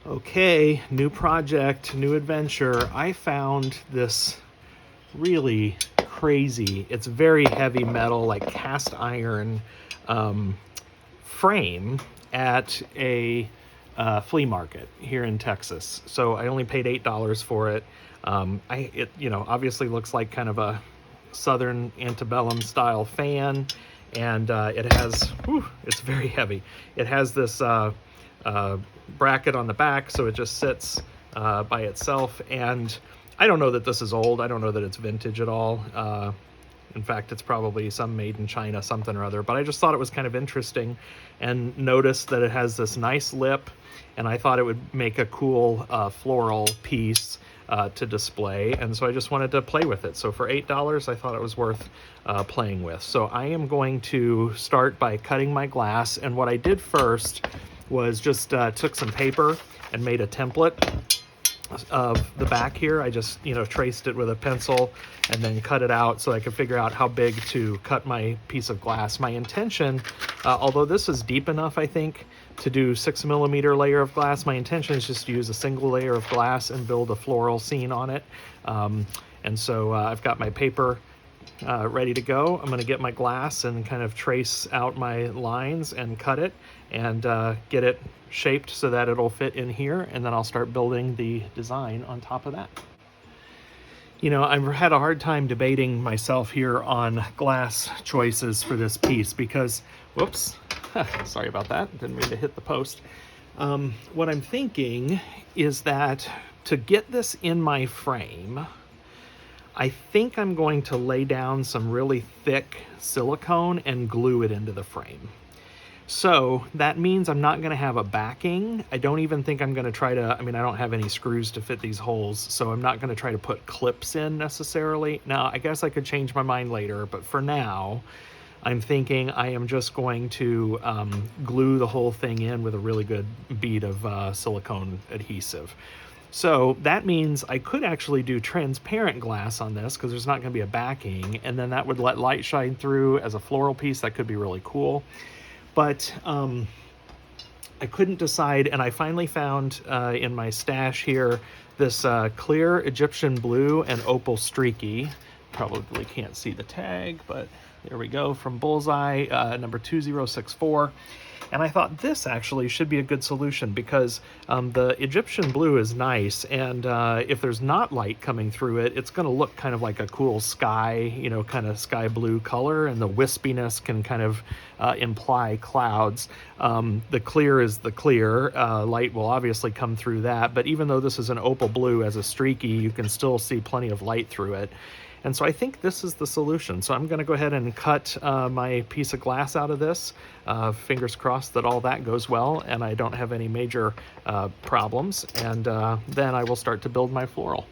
Okay, new project, new adventure. I found this really crazy, it's very heavy metal, like cast iron frame at a flea market here in Texas. So I only paid $8 for it. It obviously looks like kind of a southern antebellum style fan, and it has, it's very heavy. It has this bracket on the back, so it just sits by itself. And I don't know that this is old. I don't know that it's vintage at all. In fact, it's probably some made in China, something or other. But I just thought it was kind of interesting and noticed that it has this nice lip. And I thought it would make a cool floral piece to display. And so I just wanted to play with it. So for $8, I thought it was worth playing with. So I am going to start by cutting my glass. And what I did first was just took some paper and made a template of the back here. I just, traced it with a pencil and then cut it out so I could figure out how big to cut my piece of glass. My intention, although this is deep enough, I think, to do 6mm layer of glass, my intention is just to use a single layer of glass and build a floral scene on it. And so I've got my paper ready to go. I'm going to get my glass and kind of trace out my lines and cut it and get it shaped so that it'll fit in here, and then I'll start building the design on top of that. I've had a hard time debating myself here on glass choices for this piece because, whoops, sorry about that, didn't mean to hit the post. What I'm thinking is that to get this in my frame, I think I'm going to lay down some really thick silicone and glue it into the frame. So that means I'm not going to have a backing. I don't even think I'm going to try to, I don't have any screws to fit these holes, so I'm not going to try to put clips in necessarily. Now, I guess I could change my mind later, but for now, I'm thinking I am just going to glue the whole thing in with a really good bead of silicone adhesive. So that means I could actually do transparent glass on this because there's not going to be a backing, and then that would let light shine through as a floral piece. That could be really cool. But I couldn't decide, and I finally found in my stash here this clear Egyptian blue and opal streaky. Probably can't see the tag, but there we go, from Bullseye, number 2064. And I thought this actually should be a good solution because the Egyptian blue is nice, and if there's not light coming through it, it's going to look kind of like a cool sky, kind of sky blue color, and the wispiness can kind of imply clouds. The clear is the clear. Light will obviously come through that, but even though this is an opal blue as a streaky, you can still see plenty of light through it. And so I think this is the solution. So I'm going to go ahead and cut my piece of glass out of this. Fingers crossed that all that goes well and I don't have any major problems. And then I will start to build my floral.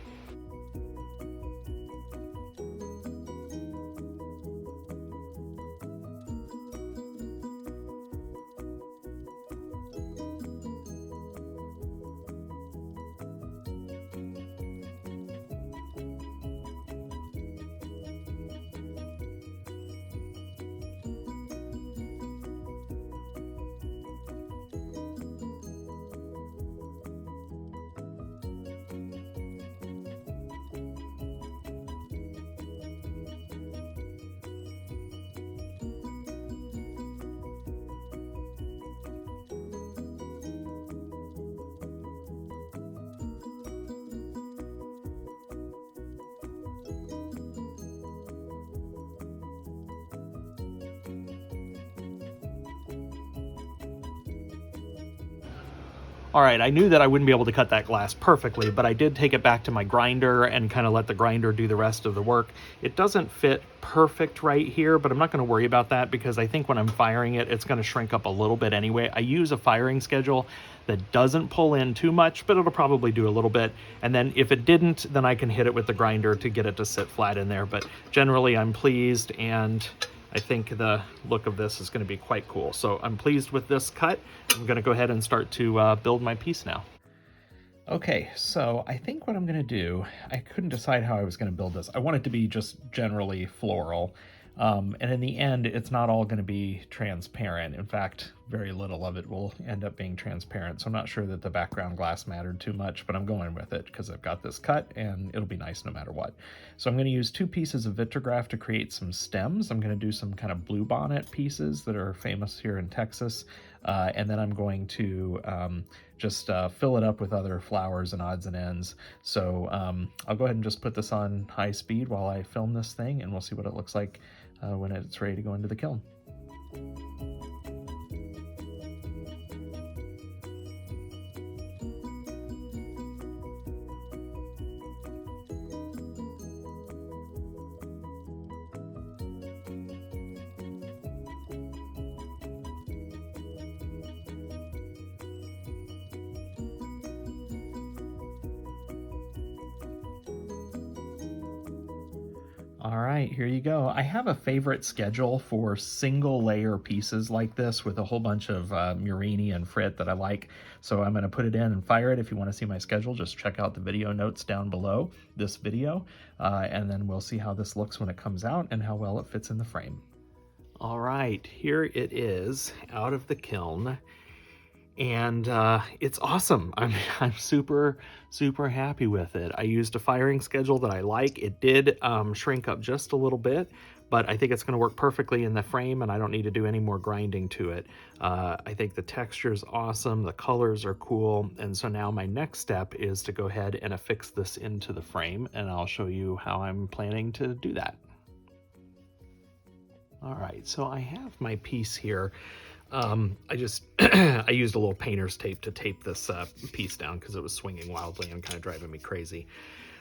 All right, I knew that I wouldn't be able to cut that glass perfectly, but I did take it back to my grinder and kind of let the grinder do the rest of the work. It doesn't fit perfect right here, but I'm not going to worry about that because I think when I'm firing it, it's going to shrink up a little bit anyway. I use a firing schedule that doesn't pull in too much, but it'll probably do a little bit. And then if it didn't, then I can hit it with the grinder to get it to sit flat in there. But generally, I'm pleased, and I think the look of this is going to be quite cool. So I'm pleased with this cut. I'm going to go ahead and start to build my piece now. Okay, so I think what I'm going to do, I couldn't decide how I was going to build this. I want it to be just generally floral. And in the end, it's not all going to be transparent. In fact, very little of it will end up being transparent. So I'm not sure that the background glass mattered too much, but I'm going with it because I've got this cut and it'll be nice no matter what. So I'm going to use 2 pieces of Vitrograph to create some stems. I'm going to do some kind of bluebonnet pieces that are famous here in Texas. And then I'm going to just fill it up with other flowers and odds and ends. So I'll go ahead and just put this on high speed while I film this thing, and we'll see what it looks like when it's ready to go into the kiln. All right, here you go. I have a favorite schedule for single layer pieces like this with a whole bunch of Murrini and frit that I like. So I'm going to put it in and fire it. If you want to see my schedule, just check out the video notes down below this video. And then we'll see how this looks when it comes out and how well it fits in the frame. All right, here it is out of the kiln. And it's awesome. I'm super happy with it. I used a firing schedule that I like. It did shrink up just a little bit, but I think it's going to work perfectly in the frame, and I don't need to do any more grinding to it. I think the texture is awesome. The colors are cool. And so now my next step is to go ahead and affix this into the frame, and I'll show you how I'm planning to do that. All right, so I have my piece here. I used a little painter's tape to tape this piece down because it was swinging wildly and kind of driving me crazy.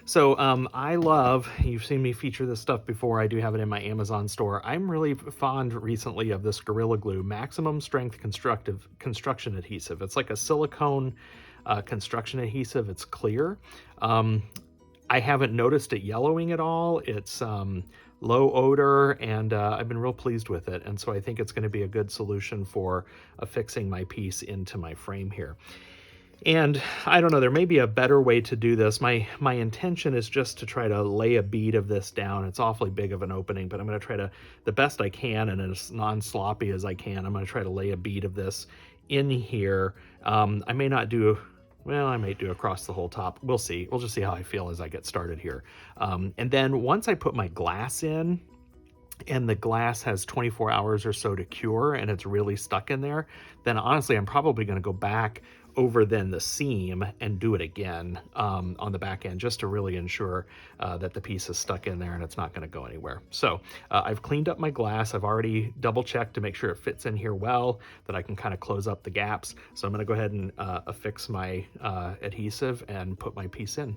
So I love, you've seen me feature this stuff before, I do have it in my Amazon store. I'm really fond recently of this Gorilla Glue Maximum Strength Construction Adhesive. It's like a silicone construction adhesive. It's clear. I haven't noticed it yellowing at all. It's low odor, and I've been real pleased with it. And so I think it's going to be a good solution for affixing my piece into my frame here. And I don't know, there may be a better way to do this. My intention is just to try to lay a bead of this down. It's awfully big of an opening, but I'm going to try to, the best I can and as non-sloppy as I can, I'm going to try to lay a bead of this in here. I may not do, well, I might do across the whole top. We'll see. We'll just see how I feel as I get started here. And then once I put my glass in, and the glass has 24 hours or so to cure, and it's really stuck in there, then honestly, I'm probably going to go back over then the seam and do it again on the back end, just to really ensure that the piece is stuck in there and it's not going to go anywhere. So I've cleaned up my glass. I've already double checked to make sure it fits in here well, that I can kind of close up the gaps. So I'm going to go ahead and affix my adhesive and put my piece in.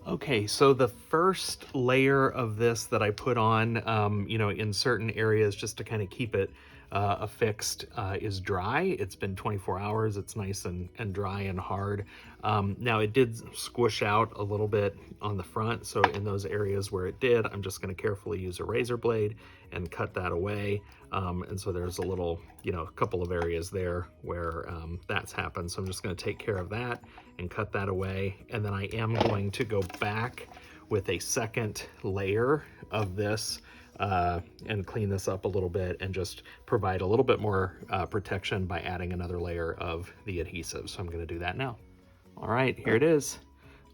Okay, so the first layer of this that I put on, you know, in certain areas just to kind of keep it affixed is dry. It's been 24 hours. It's nice and dry and hard. Now it did squish out a little bit on the front. So in those areas where it did, I'm just going to carefully use a razor blade and cut that away. And so there's a little, you know, a couple of areas there where that's happened. So I'm just going to take care of that and cut that away. And then I am going to go back with a second layer of this and clean this up a little bit and just provide a little bit more protection by adding another layer of the adhesive. So I'm going to do that now. All right, here it is,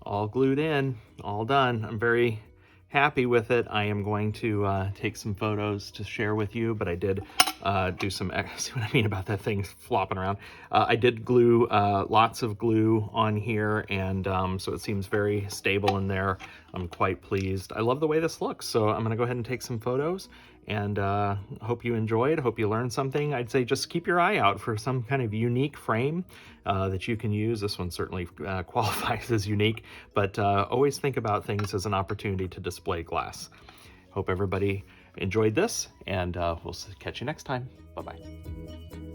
all glued in, all done. I'm very happy with it. I am going to take some photos to share with you, but I did do some, see what I mean about that thing flopping around. I did glue lots of glue on here, and so it seems very stable in there. I'm quite pleased. I love the way this looks, so I'm gonna go ahead and take some photos, and hope you enjoyed, hope you learned something. I'd say just keep your eye out for some kind of unique frame that you can use. This one certainly qualifies as unique, but always think about things as an opportunity to display glass. Hope everybody enjoyed this, and we'll catch you next time. Bye-bye.